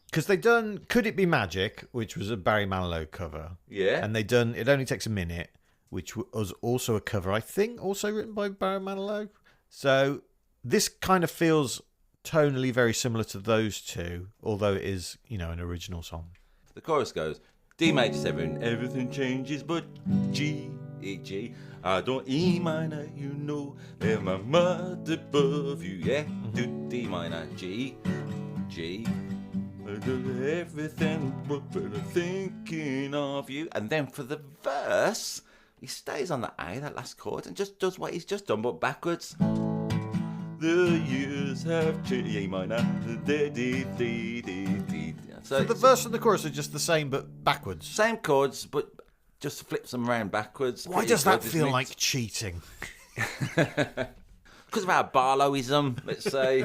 Because they done Could It Be Magic, which was a Barry Manilow cover. Yeah. And they done It Only Takes a Minute, which was also a cover, I think, also written by Barry Manilow. So this kind of feels tonally very similar to those two, although it is, an original song. The chorus goes, D major 7, everything changes but G, E, G. I don't E minor, there's my mother above you, yeah. Do D minor, G, G. I do everything but thinking of you. And then for the verse, he stays on the A, that last chord, and just does what he's just done, but backwards. The years have changed, E minor, D, D, D, D, D. So the verse and the chorus are just the same, but backwards. Same chords, but just flips them around backwards. Why does that feel like cheating? Because of our Barlowism, let's say.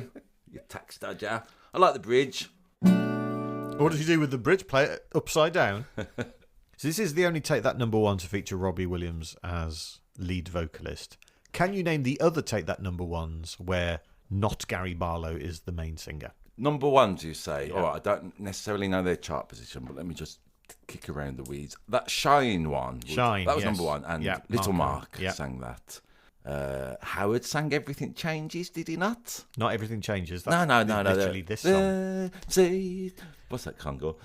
You tax dodger. I like the bridge. What does he do with the bridge? Play it upside down? So this is the only Take That number one to feature Robbie Williams as lead vocalist. Can you name the other Take That number ones where not Gary Barlow is the main singer? Number ones, you say? Yeah. All right, I don't necessarily know their chart position, but let me just kick around the weeds. That Shine one. Shine, that was yes. number one. And Yeah, Little Mark Mark sang that. Howard sang Everything Changes, did he not? Not Everything Changes. No. Literally this song. Say, what's that Congo?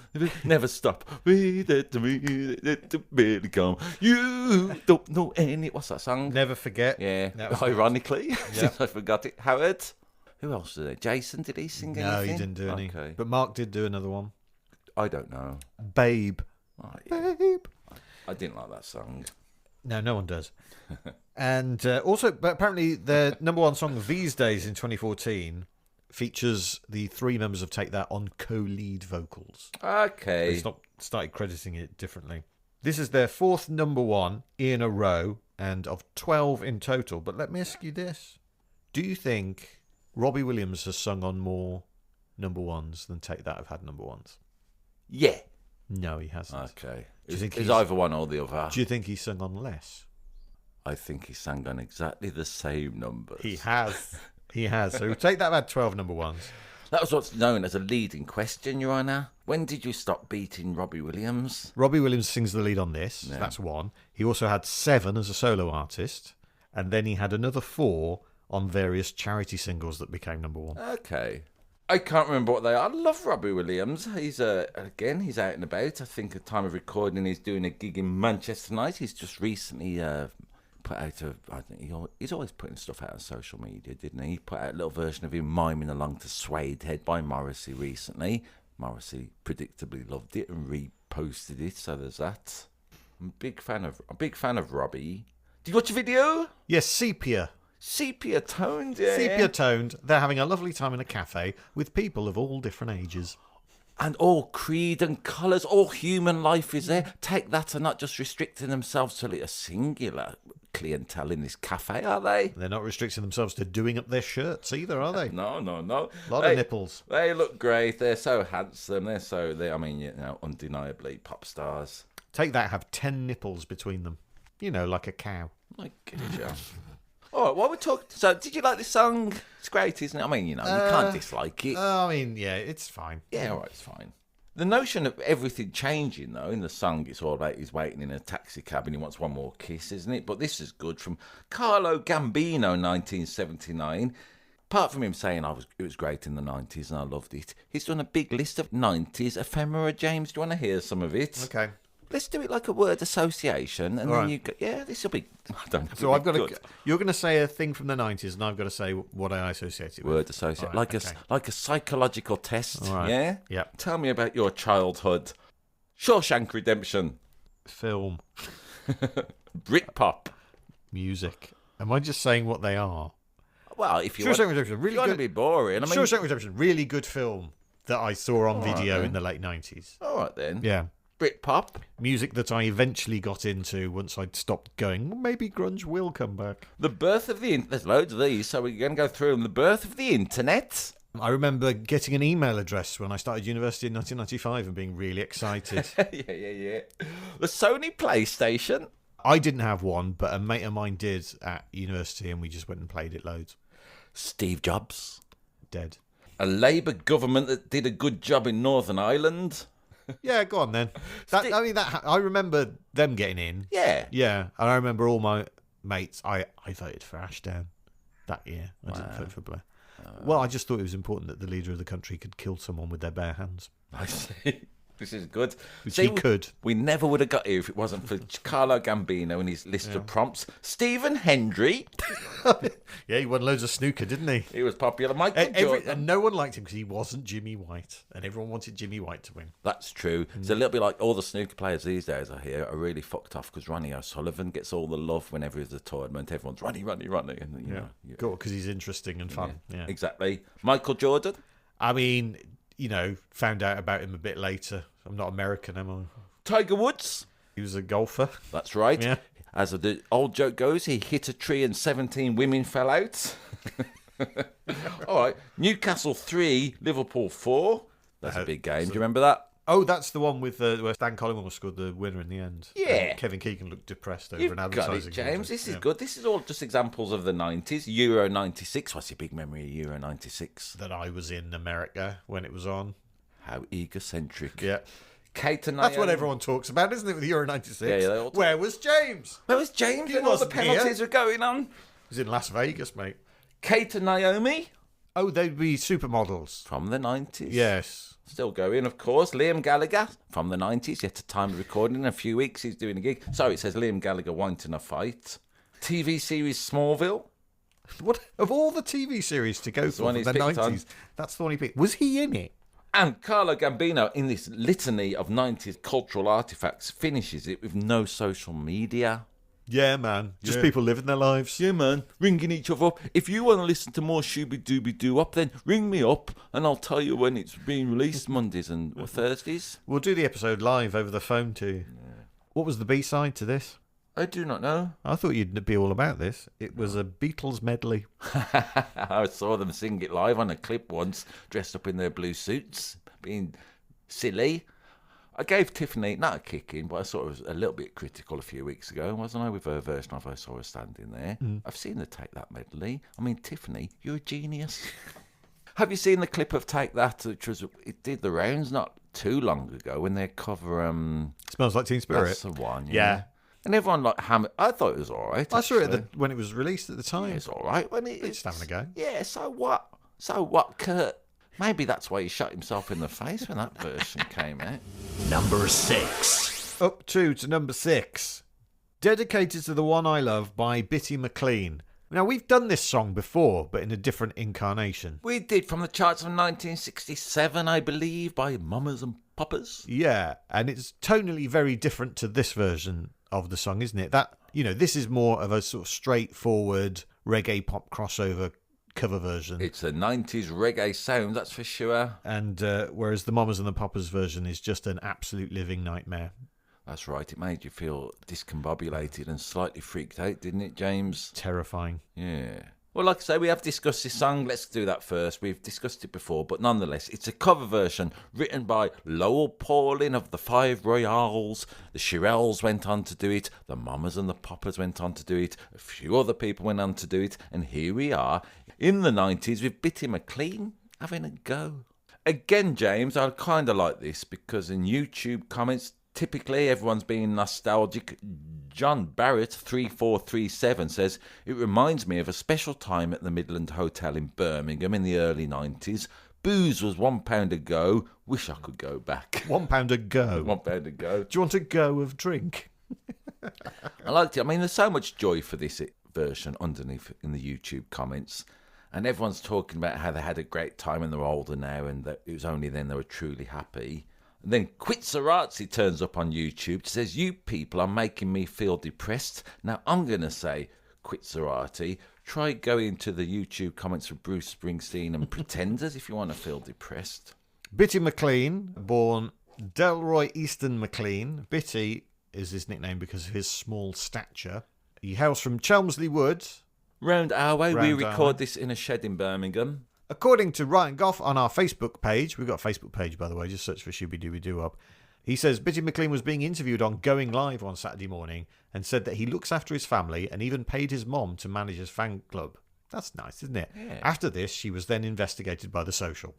Never stop. Read it to me, to really come. You don't know any. What's that song? Never Forget. Yeah, That was ironically, since I forgot it. Howard. Who else did it? Jason, did he sing anything? No, he didn't do any. Okay. But Mark did do another one. I don't know. Babe. Oh, yeah. Babe. I didn't like that song. No one does. And also, but apparently their number one song these days in 2014 features the three members of Take That on co-lead vocals. Okay. They started crediting it differently. This is their fourth number one in a row and of 12 in total. But let me ask you this. Do you think Robbie Williams has sung on more number ones than Take That have had number ones? Yeah. No, he hasn't. Okay. It's either one or the other. Do you think he's sung on less? I think he sang on exactly the same numbers. He has. He has. So Take That had 12 number ones. That was what's known as a leading question, Your Honour. When did you stop beating Robbie Williams? Robbie Williams sings the lead on this. Yeah. So that's one. He also had 7 as a solo artist. And then he had another 4 on various charity singles that became number one. Okay. I can't remember what they are. I love Robbie Williams. He's again, he's out and about. I think at the time of recording, he's doing a gig in Manchester tonight. He's just recently put out he's always putting stuff out on social media, didn't he? He put out a little version of him miming along to Suede Head by Morrissey recently. Morrissey predictably loved it and reposted it, so there's that. I'm a big fan of Robbie. Did you watch the video? Yes, Sepia. Sepia toned, yeah. Sepia toned. They're having a lovely time in a cafe with people of all different ages. And all creed and colours, all human life is there. Take That are not just restricting themselves to a singular clientele in this cafe, are they? They're not restricting themselves to doing up their shirts either, are they? No. A lot of nipples. They look great. They're so handsome. Undeniably pop stars. Take That have 10 nipples between them. Like a cow. My goodness. All right, what we're talking... So, did you like this song? It's great, isn't it? I mean, you can't dislike it. Yeah, it's fine. Yeah, all right, it's fine. The notion of everything changing, though, in the song, it's all about he's waiting in a taxi cab and he wants one more kiss, isn't it? But this is good from Carlo Gambino, 1979. Apart from him saying it was great in the 90s and I loved it, he's done a big list of 90s ephemera, James. Do you want to hear some of it? Okay. Let's do it like a word association, and all then right. you go, yeah, this will be... I don't know. So you're going to say a thing from the 90s and I've got to say what I associate it with. Word association. Right, like a psychological test, All right. yeah? Yeah. Tell me about your childhood. Shawshank Redemption. Film. Britpop. Music. Am I just saying what they are? Well, if you Shawshank want, Redemption, really if you want good. to be boring, I mean... Shawshank Redemption, really good film that I saw on video then. in the late 90s. All right, then. Yeah. Britpop. Music that I eventually got into once I'd stopped going, well, maybe grunge will come back. The birth of the... There's loads of these, so we're going to go through them. The birth of the internet. I remember getting an email address when I started university in 1995 and being really excited. Yeah. The Sony PlayStation. I didn't have one, but a mate of mine did at university, and we just went and played it loads. Steve Jobs. Dead. A Labour government that did a good job in Northern Ireland. Yeah, go on then. I remember them getting in. Yeah. Yeah, and I remember all my mates. I voted for Ashdown that year. I didn't vote for Blair. Well, I just thought it was important that the leader of the country could kill someone with their bare hands. I see. This is good. Which he could. We never would have got here if it wasn't for Carlo Gambino and his list of prompts. Stephen Hendry. Yeah, he won loads of snooker, didn't he? He was popular. Michael Jordan. And no one liked him because he wasn't Jimmy White. And everyone wanted Jimmy White to win. That's true. It's a little bit like all the snooker players these days, I hear, are really fucked off because Ronnie O'Sullivan gets all the love whenever there's a tournament. Everyone's Ronnie. And, you know, Because he's interesting and fun. Yeah. Exactly. Michael Jordan. I mean, found out about him a bit later. I'm not American, am I? Tiger Woods. He was a golfer. That's right. Yeah. As the old joke goes, he hit a tree and 17 women fell out. All right. Newcastle 3, Liverpool 4. That's a big game. Do you remember that? Oh, that's the one with where Stan Collymore scored the winner in the end. Yeah. Kevin Keegan looked depressed over You've an got advertising. it, James. This is Yeah. good. This is all just examples of the 90s. Euro 96. What's your big memory of Euro 96? That I was in America when it was on. How egocentric. Yeah. Kate and That's what Naomi. everyone talks about, isn't it, with Euro 96? Yeah, they all talk- Where was James? Where was James He when all the wasn't penalties here. were going on? He was in Las Vegas, mate. Kate and Naomi Oh, they'd be supermodels. from the 90s. Yes. Still going, of course. Liam Gallagher from the 90s. Yet to time of recording. In a few weeks, he's doing a gig. So it says Liam Gallagher wanting a fight. TV series Smallville. What of all the TV series to go the for one from he's the picked 90s? That's the one he picked. Was he in it? And Carlo Gambino, in this litany of 90s cultural artifacts, finishes it with no social media. Yeah, man. Just people living their lives. Yeah, man, ringing each other up. If you want to listen to more Shooby Dooby Doo up, then ring me up and I'll tell you when it's being released, Mondays and Thursdays. We'll do the episode live over the phone too. Yeah. What was the B-side to this? I do not know. I thought you'd be all about this. It was a Beatles medley. I saw them sing it live on a clip once, dressed up in their blue suits, being silly. I gave Tiffany, not a kicking, but I sort of was a little bit critical a few weeks ago, wasn't I, with her version of I Saw Her Standing There. I've seen her take that medley. I mean, Tiffany, you're a genius. Have you seen the clip of Take That, which was, it did the rounds not too long ago when they cover... Smells Like Teen Spirit. That's the one, Yeah. And everyone like hammered. I thought it was all right. I saw it actually. when it was released at the time. It's all right. When It's having a go. Yeah, so what? So what, Kurt? Maybe that's why he shot himself in the face when that version came out. Number 6. Up to number 6. Dedicated to the One I Love by Bitty McLean. Now, we've done this song before, but in a different incarnation. We did from the charts of 1967, I believe, by Mamas and Papas. Yeah, and it's tonally very different to this version of the song, isn't it? This is more of a sort of straightforward reggae pop crossover cover version. It's a 90s reggae sound, that's for sure. And whereas the Mamas and the Papas version is just an absolute living nightmare. That's right, it made you feel discombobulated and slightly freaked out, didn't it, James? Terrifying. Yeah. Well, like I say, we have discussed this song. Let's do that first. We've discussed it before, but nonetheless, it's a cover version written by Lowell Pauling of the Five Royals. The Shirelles went on to do it. The Mamas and the Papas went on to do it. A few other people went on to do it. And here we are in the 90s with Bitty McLean having a go. Again, James, I kind of like this because in YouTube comments, typically everyone's being nostalgic. John Barrett 3437 says, it reminds me of a special time at the Midland Hotel in Birmingham in the early 90s. Booze was £1 a go. Wish I could go back. £1 a go. £1 a go. Do you want a go of drink? I liked it. I mean, there's so much joy for this version underneath in the YouTube comments. And everyone's talking about how they had a great time and they're older now and that it was only then they were truly happy. And then Quitzerazzi turns up on YouTube, says, "You people are making me feel depressed." Now, I'm going to say, Quitzerazzi, try going to the YouTube comments of Bruce Springsteen and Pretenders if you want to feel depressed. Bitty McLean, born Delroy Easton McLean. Bitty is his nickname because of his small stature. He hails from Chelmsley Wood. Round our way, we Round our record way. this in a shed in Birmingham. According to Ryan Goff on our Facebook page, we've got a Facebook page, by the way, just search for Shooby Dooby Doo Up. He says Bitty McLean was being interviewed on Going Live on Saturday morning and said that he looks after his family and even paid his mom to manage his fan club. That's nice, isn't it? Yeah. After this, she was then investigated by The Social.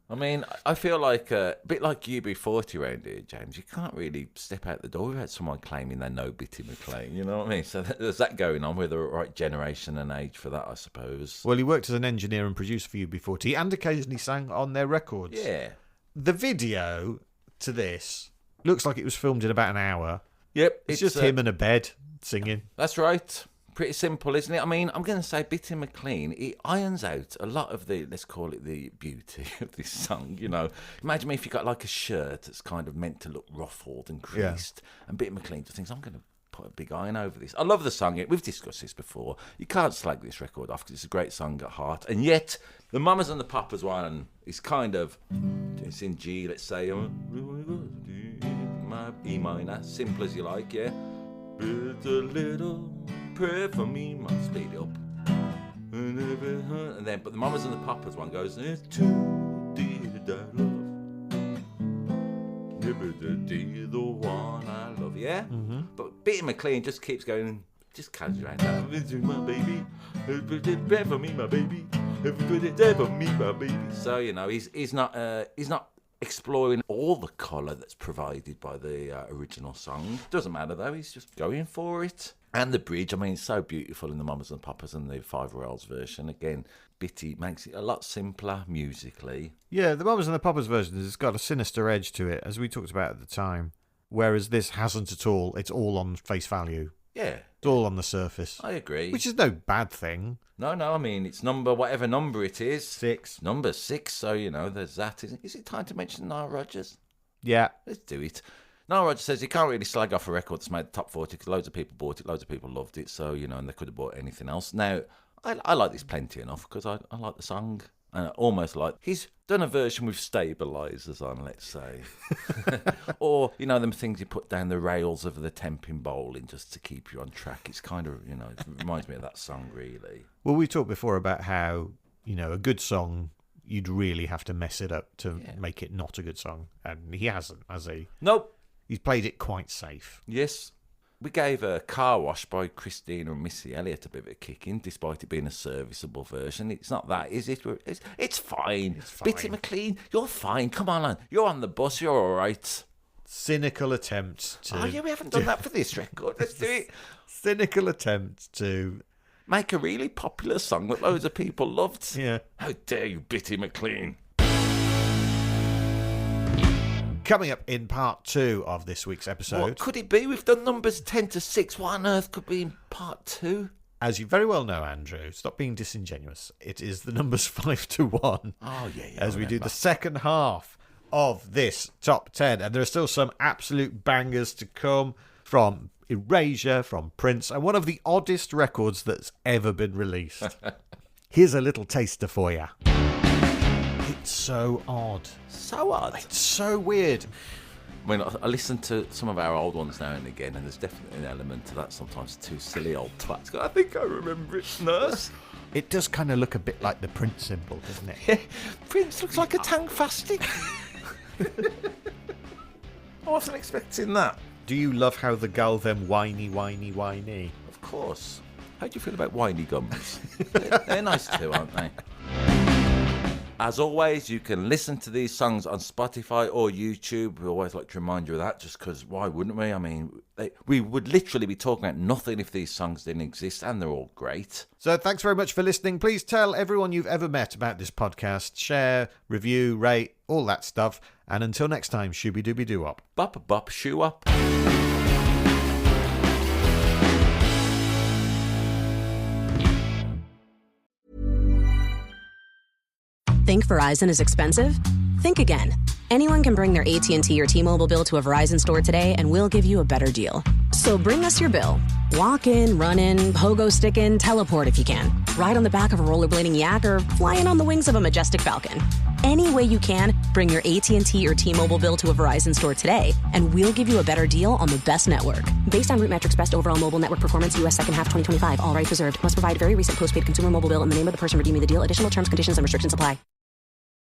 I mean, I feel like a bit like UB40 around here, James. You can't really step out the door without someone claiming they know Bitty McLean. You know what I mean? So there's that going on. We're the right generation and age for that, I suppose. Well, he worked as an engineer and producer for UB40 and occasionally sang on their records. Yeah. The video to this looks like it was filmed in about an hour. Yep. It's just him in a bed singing. That's right. Pretty simple, isn't it? I mean, I'm going to say Bitty McLean, he irons out a lot of the, let's call it the beauty of this song, you know. Imagine if you got like a shirt that's kind of meant to look ruffled and creased, and Bitty McLean just thinks, I'm going to put a big iron over this. I love the song. We've discussed this before. You can't slag this record off because it's a great song at heart. And yet, the Mamas and the Papas one is kind of, it's in G, let's say, my E minor, simple as you like, yeah. It's a little prayer for me, might speed it up. And then, but the Mamas and the Papas one goes, it's too dear to love. The one I love, yeah? Mm-hmm. But Bitty McLean just keeps going, just carries around that. It's my baby, prayer for me, my baby. Prayer for me, my baby. So, you know, he's not exploring all the colour that's provided by the original song. Doesn't matter though, he's just going for it. And the bridge, I mean, it's so beautiful in the Mamas and Papas and the 5-year-olds version. Again, Bitty makes it a lot simpler musically. Yeah, the Mamas and the Papas version has got a sinister edge to it, as we talked about at the time. Whereas this hasn't at all. It's all on face value. Yeah. It's all on the surface. I agree. Which is no bad thing. No, I mean, it's whatever number it is. 6. Number 6, so, you know, there's that. Is it time to mention Nile Rodgers? Yeah. Let's do it. Nile Rodgers says he can't really slag off a record that's made the top 40 because loads of people bought it, loads of people loved it, so, you know, and they could have bought anything else. Now, I like this plenty enough because I like the song. And I almost like he's done a version with stabilisers on, let's say. Or, you know, them things you put down the rails of the temping bowling just to keep you on track. It's kind of, you know, it reminds me of that song, really. Well, we talked before about how, you know, a good song, you'd really have to mess it up to make it not a good song. And he hasn't, has he? Nope. He's played it quite safe. Yes. We gave a Car Wash by Christina and Missy Elliott a bit of a kicking, despite it being a serviceable version. It's not that, is it? It's fine. It's fine. Bitty McLean, you're fine. Come on. You're on the bus. You're all right. Cynical attempt to... Oh, yeah, we haven't done that for this record. Let's do it. Cynical attempt to... make a really popular song that loads of people loved. Yeah. How dare you, Bitty McLean? Coming up in part 2 of this week's episode... What could it be? We've done numbers 10 to 6. What on earth could be in part 2? As you very well know, Andrew, stop being disingenuous. It is the numbers 5 to 1. Oh, yeah. As we do the second half of this top 10. And there are still some absolute bangers to come from Erasure, from Prince, and one of the oddest records that's ever been released. Here's a little taster for you. It's so odd. So odd. It's so weird. I mean, I listen to some of our old ones now and again, and there's definitely an element to that sometimes. Two silly old twats. I think I remember it, nurse. It does kind of look a bit like the Prince symbol, doesn't it? Yeah, Prince looks like a tank fasting. I wasn't expecting that. Do you love how the gull them whiny? Of course. How do you feel about whiny gums? They're nice too, aren't they? As always, you can listen to these songs on Spotify or YouTube. We always like to remind you of that, just because why wouldn't we? I mean, we would literally be talking about nothing if these songs didn't exist, and they're all great. So thanks very much for listening. Please tell everyone you've ever met about this podcast. Share, review, rate, all that stuff. And until next time, Shooby Dooby Doo Up. Bop, bop, shoo up. Think Verizon is expensive? Think again. Anyone can bring their AT&T or T-Mobile bill to a Verizon store today, and we'll give you a better deal. So bring us your bill. Walk in, run in, pogo stick in, teleport if you can. Ride on the back of a rollerblading yak or fly in on the wings of a majestic falcon. Any way you can, bring your AT&T or T-Mobile bill to a Verizon store today, and we'll give you a better deal on the best network. Based on RootMetrics Best Overall Mobile Network Performance, U.S. Second Half 2025. All rights reserved. Must provide very recent postpaid consumer mobile bill in the name of the person redeeming the deal. Additional terms, conditions, and restrictions apply.